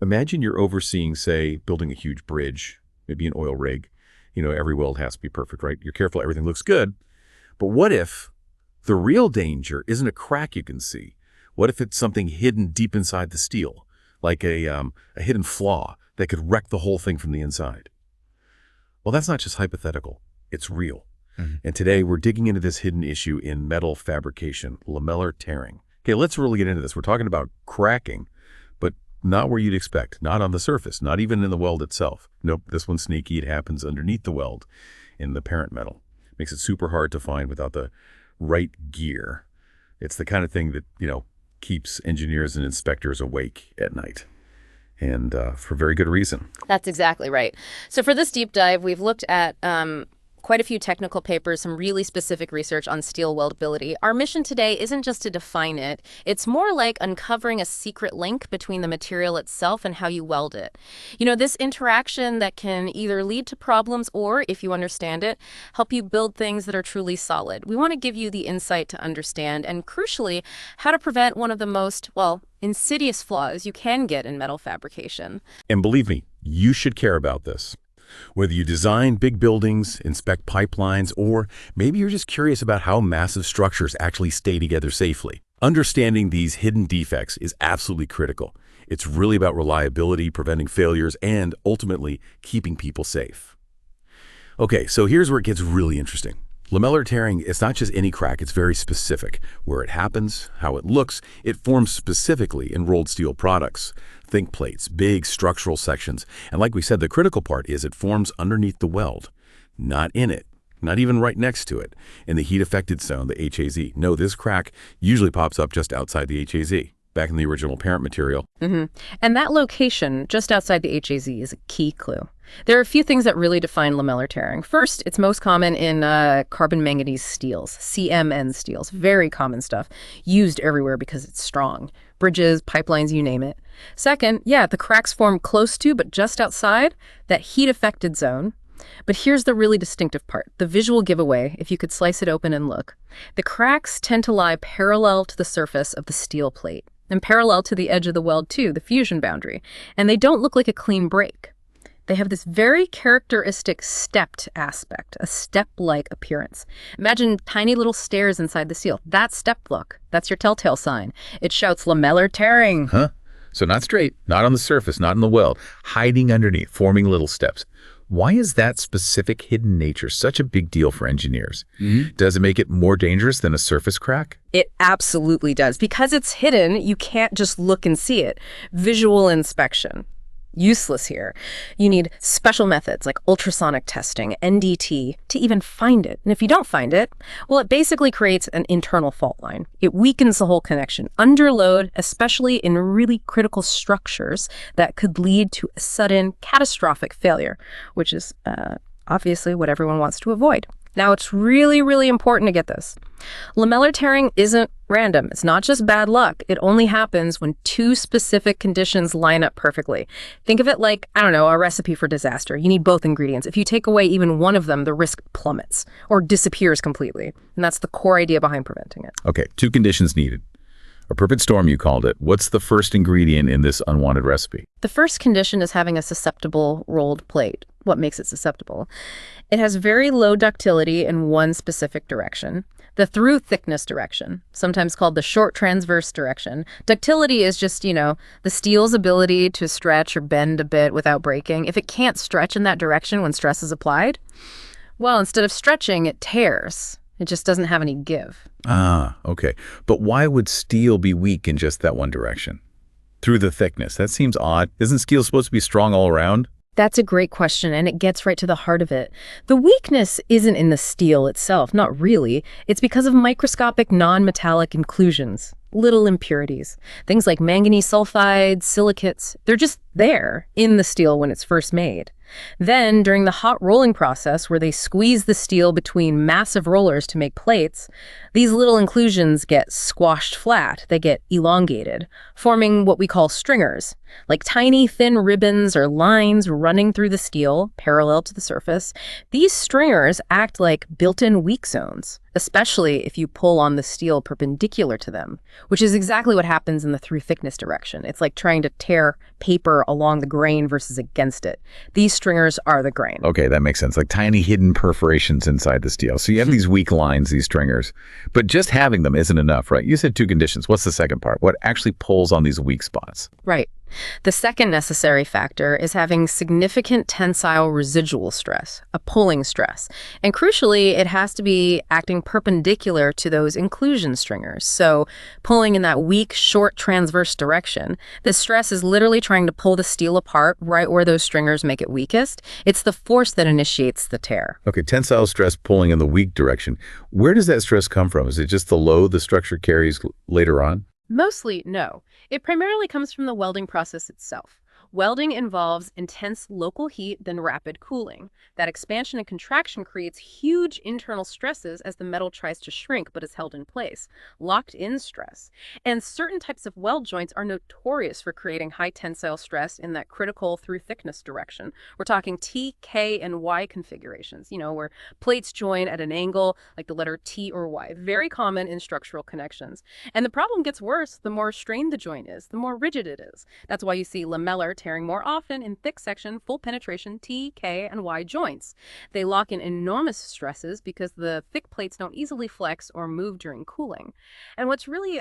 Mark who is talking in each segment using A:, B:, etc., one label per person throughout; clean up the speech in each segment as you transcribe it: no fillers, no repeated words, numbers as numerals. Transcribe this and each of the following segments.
A: Imagine you're overseeing, say, building a huge bridge, maybe an oil rig. Every weld has to be perfect, right? You're careful, everything looks good. But what if the real danger isn't a crack you can see? What if it's something hidden deep inside the steel, like a hidden flaw that could wreck the whole thing from the inside? Well, that's not just hypothetical. It's real. And today we're digging into this hidden issue in metal fabrication, lamellar tearing. Okay, let's really get into this. We're talking about cracking, but not where you'd expect, not on the surface, not even in the weld itself. Nope, this one's sneaky. It happens underneath the weld in the parent metal. Makes it super hard to find without the right gear. It's the kind of thing that, keeps engineers and inspectors awake at night. And for very good reason.
B: That's exactly right. So for this deep dive, we've looked at quite a few technical papers, some really specific research on steel weldability. Our mission today isn't just to define it. It's more like uncovering a secret link between the material itself and how you weld it. This interaction that can either lead to problems or, if you understand it, help you build things that are truly solid. We want to give you the insight to understand and, crucially, how to prevent one of the most, insidious flaws you can get in metal fabrication.
A: And believe me, you should care about this. Whether you design big buildings, inspect pipelines, or maybe you're just curious about how massive structures actually stay together safely, understanding these hidden defects is absolutely critical. It's really about reliability, preventing failures, and ultimately keeping people safe. Okay, so here's where it gets really interesting. Lamellar tearing, it's not just any crack, it's very specific. Where it happens, how it looks, it forms specifically in rolled steel products. Think plates, big structural sections. And like we said, the critical part is it forms underneath the weld, not in it, not even right next to it, in the heat-affected zone, the HAZ. No, this crack usually pops up just outside the HAZ, back in the original parent material.
B: And that location, just outside the HAZ, is a key clue. There are a few things that really define lamellar tearing. First, it's most common in carbon manganese steels, CMN steels, very common stuff, used everywhere because it's strong. Bridges, pipelines, you name it. Second, the cracks form close to, but just outside, that heat-affected zone. But here's the really distinctive part, the visual giveaway, if you could slice it open and look. The cracks tend to lie parallel to the surface of the steel plate, and parallel to the edge of the weld too, the fusion boundary. And they don't look like a clean break. They have this very characteristic stepped aspect, a step-like appearance. Imagine tiny little stairs inside the steel. That step look, that's your telltale sign. It shouts lamellar tearing.
A: Huh? So not straight, not on the surface, not in the weld, hiding underneath, forming little steps. Why is that specific hidden nature such a big deal for engineers? Does it make it more dangerous than a surface crack?
B: It absolutely does. Because it's hidden, you can't just look and see it. Visual inspection. Useless here. You need special methods like ultrasonic testing, NDT, to even find it. And if you don't find it, well, it basically creates an internal fault line. It weakens the whole connection. Under load, especially in really critical structures, that could lead to a sudden catastrophic failure, which is obviously what everyone wants to avoid. Now, it's really, really important to get this. Lamellar tearing isn't random. It's not just bad luck. It only happens when two specific conditions line up perfectly. Think of it like, a recipe for disaster. You need both ingredients. If you take away even one of them, the risk plummets or disappears completely. And that's the core idea behind preventing it.
A: Okay, two conditions needed. A perfect storm, you called it. What's the first ingredient in this unwanted recipe?
B: The first condition is having a susceptible rolled plate. What makes it susceptible? It has very low ductility in one specific direction, the through thickness direction, sometimes called the short transverse direction. Ductility is just, the steel's ability to stretch or bend a bit without breaking. If it can't stretch in that direction when stress is applied, well, instead of stretching, it tears. It just doesn't have any give.
A: Ah, okay. But why would steel be weak in just that one direction? Through the thickness. That seems odd. Isn't steel supposed to be strong all around?
B: That's a great question, and it gets right to the heart of it. The weakness isn't in the steel itself, not really. It's because of microscopic non-metallic inclusions, little impurities. Things like manganese sulfide, silicates, they're just there in the steel when it's first made. Then, during the hot rolling process where they squeeze the steel between massive rollers to make plates, these little inclusions get squashed flat. They get elongated, forming what we call stringers, like tiny thin ribbons or lines running through the steel, parallel to the surface. These stringers act like built-in weak zones, especially if you pull on the steel perpendicular to them, which is exactly what happens in the through thickness direction. It's like trying to tear paper along the grain versus against it. These stringers are the grain.
A: Okay, that makes sense. Like tiny hidden perforations inside the steel. So you have these weak lines, these stringers, but just having them isn't enough, right? You said two conditions. What's the second part? What actually pulls on these weak spots?
B: Right. The second necessary factor is having significant tensile residual stress, a pulling stress. And crucially, it has to be acting perpendicular to those inclusion stringers. So pulling in that weak, short transverse direction. The stress is literally trying to pull the steel apart right where those stringers make it weakest. It's the force that initiates the tear.
A: Okay, tensile stress pulling in the weak direction. Where does that stress come from? Is it just the load the structure carries later on?
B: Mostly, no. It primarily comes from the welding process itself. Welding involves intense local heat, then rapid cooling. That expansion and contraction creates huge internal stresses as the metal tries to shrink but is held in place, locked-in stress. And certain types of weld joints are notorious for creating high tensile stress in that critical through thickness direction. We're talking T, K, and Y configurations, where plates join at an angle like the letter T or Y. Very common in structural connections. And the problem gets worse the more strained the joint is, the more rigid it is. That's why you see lamellar tearing more often in thick section, full penetration T, K, and Y joints. They lock in enormous stresses because the thick plates don't easily flex or move during cooling. And what's really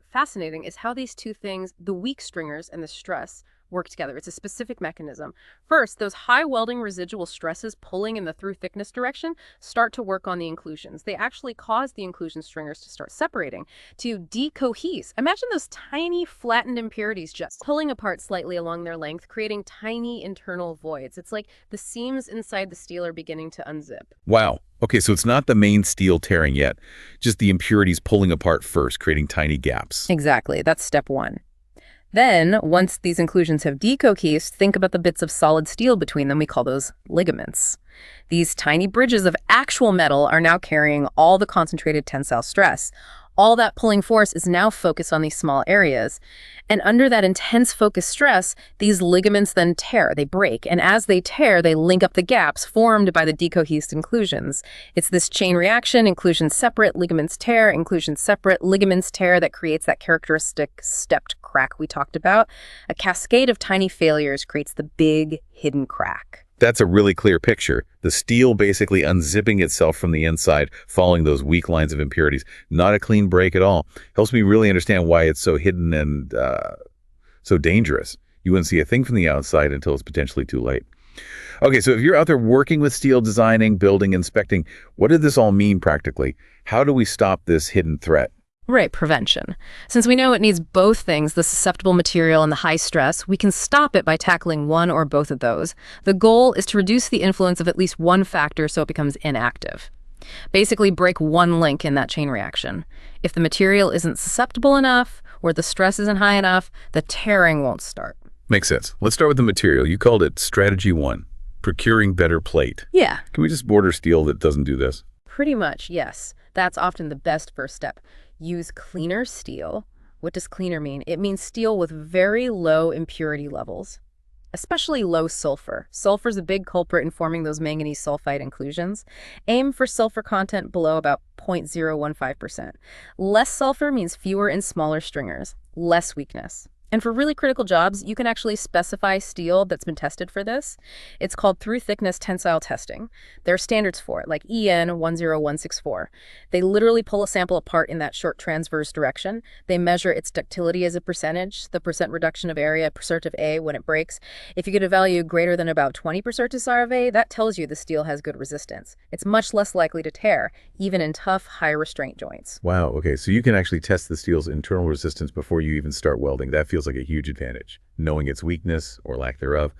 B: fascinating is how these two things, the weak stringers and the stress, work together. It's a specific mechanism. First, those high welding residual stresses pulling in the through thickness direction start to work on the inclusions. They actually cause the inclusion stringers to start separating, to decohese. Imagine those tiny flattened impurities just pulling apart slightly along their length, creating tiny internal voids. It's like the seams inside the steel are beginning to unzip.
A: Wow. Okay, so it's not the main steel tearing yet, just the impurities pulling apart first, creating tiny gaps.
B: Exactly. That's step one. Then, once these inclusions have decohesed, think about the bits of solid steel between them. We call those ligaments. These tiny bridges of actual metal are now carrying all the concentrated tensile stress. All that pulling force is now focused on these small areas. And under that intense focused stress, these ligaments then tear, they break. And as they tear, they link up the gaps formed by the decohesed inclusions. It's this chain reaction, inclusions separate, ligaments tear, inclusions separate, ligaments tear, that creates that characteristic stepped crack we talked about. A cascade of tiny failures creates the big hidden crack.
A: That's a really clear picture. The steel basically unzipping itself from the inside, following those weak lines of impurities. Not a clean break at all. Helps me really understand why it's so hidden and so dangerous. You wouldn't see a thing from the outside until it's potentially too late. Okay, so if you're out there working with steel, designing, building, inspecting, what did this all mean practically? How do we stop this hidden threat?
B: Right, prevention. Since we know it needs both things, the susceptible material and the high stress, we can stop it by tackling one or both of those. The goal is to reduce the influence of at least one factor so it becomes inactive. Basically, break one link in that chain reaction. If the material isn't susceptible enough, or the stress isn't high enough, the tearing won't start.
A: Makes sense. Let's start with the material. You called it strategy 1, procuring better plate.
B: Yeah.
A: Can we just order steel that doesn't do this?
B: Pretty much, yes. That's often the best first step. Use cleaner steel. What does cleaner mean? It means steel with very low impurity levels, especially low sulfur. Sulfur is a big culprit in forming those manganese sulfide inclusions. Aim for sulfur content below about 0.015%. Less sulfur means fewer and smaller stringers, less weakness. And for really critical jobs, you can actually specify steel that's been tested for this. It's called through thickness tensile testing. There are standards for it, like EN 10164. They literally pull a sample apart in that short transverse direction. They measure its ductility as a percentage, the percent reduction of area percent of A when it breaks. If you get a value greater than about 20% of A, that tells you the steel has good resistance. It's much less likely to tear, even in tough, high restraint joints.
A: Wow, okay, so you can actually test the steel's internal resistance before you even start welding. That feels like a huge advantage, knowing its weakness or lack thereof.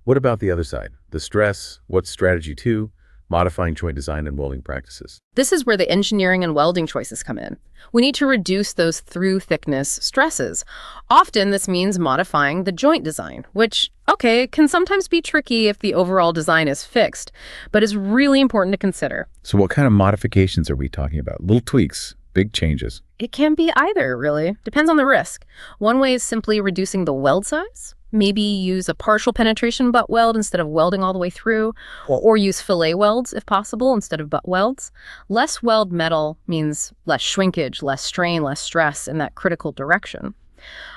A: What about the other side? The stress, what's strategy 2? Modifying joint design and welding practices.
B: This is where the engineering and welding choices come in. We need to reduce those through thickness stresses. Often this means modifying the joint design, which, okay, can sometimes be tricky if the overall design is fixed, but is really important to consider.
A: So what kind of modifications are we talking about? Little tweaks, big changes?
B: It can be either, really. Depends on the risk. One way is simply reducing the weld size. Maybe use a partial penetration butt weld instead of welding all the way through, or use fillet welds if possible instead of butt welds. Less weld metal means less shrinkage, less strain, less stress in that critical direction.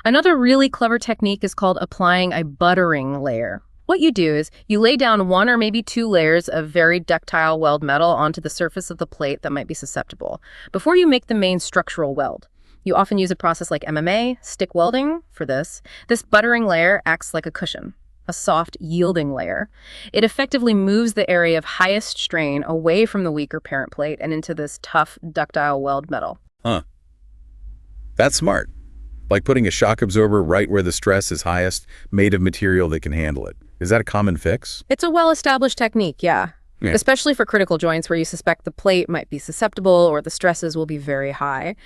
B: Another really clever technique is called applying a buttering layer. What you do is you lay down 1 or maybe 2 layers of very ductile weld metal onto the surface of the plate that might be susceptible before you make the main structural weld. You often use a process like MMA, stick welding, for this. This buttering layer acts like a cushion, a soft, yielding layer. It effectively moves the area of highest strain away from the weaker parent plate and into this tough, ductile weld metal.
A: Huh. That's smart. Like putting a shock absorber right where the stress is highest, made of material that can handle it. Is that a common fix?
B: It's a well-established technique, yeah. Especially for critical joints where you suspect the plate might be susceptible or the stresses will be very high.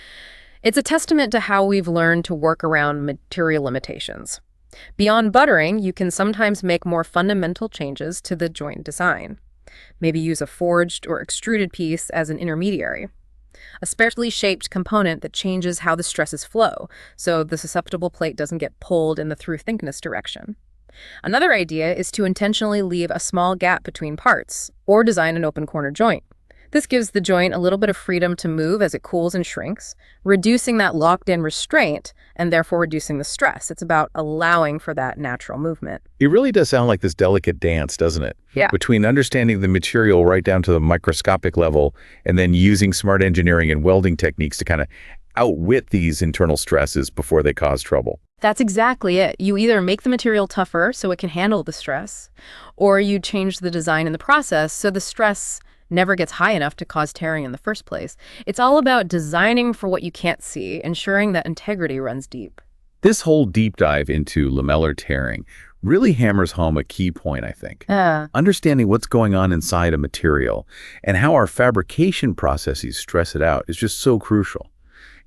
B: It's a testament to how we've learned to work around material limitations. Beyond buttering, you can sometimes make more fundamental changes to the joint design. Maybe use a forged or extruded piece as an intermediary. A specially shaped component that changes how the stresses flow, so the susceptible plate doesn't get pulled in the through thickness direction. Another idea is to intentionally leave a small gap between parts, or design an open corner joint. This gives the joint a little bit of freedom to move as it cools and shrinks, reducing that locked-in restraint and therefore reducing the stress. It's about allowing for that natural movement.
A: It really does sound like this delicate dance, doesn't it?
B: Yeah.
A: Between understanding the material right down to the microscopic level and then using smart engineering and welding techniques to kind of outwit these internal stresses before they cause trouble.
B: That's exactly it. You either make the material tougher so it can handle the stress, or you change the design in the process so the stress never gets high enough to cause tearing in the first place. It's all about designing for what you can't see, ensuring that integrity runs deep.
A: This whole deep dive into lamellar tearing really hammers home a key point, I think. Understanding what's going on inside a material and how our fabrication processes stress it out is just so crucial.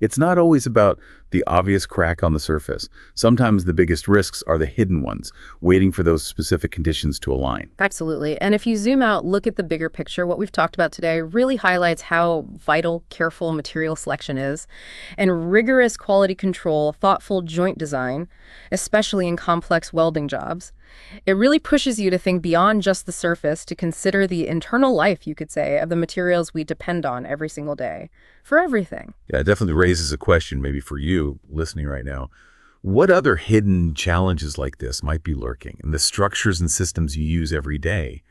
A: It's not always about the obvious crack on the surface. Sometimes the biggest risks are the hidden ones, waiting for those specific conditions to align.
B: Absolutely. And if you zoom out, look at the bigger picture, what we've talked about today really highlights how vital careful material selection is, and rigorous quality control, thoughtful joint design, especially in complex welding jobs. It really pushes you to think beyond just the surface, to consider the internal life, you could say, of the materials we depend on every single day, for everything.
A: Yeah, it definitely raises a question maybe for you listening right now. What other hidden challenges like this might be lurking in the structures and systems you use every day?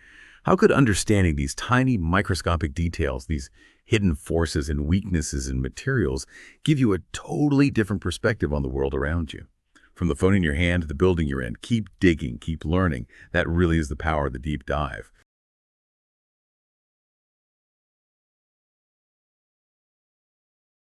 A: How could understanding these tiny microscopic details, these hidden forces and weaknesses in materials, give you a totally different perspective on the world around you? From the phone in your hand to the building you're in, keep digging, keep learning. That really is the power of the deep dive.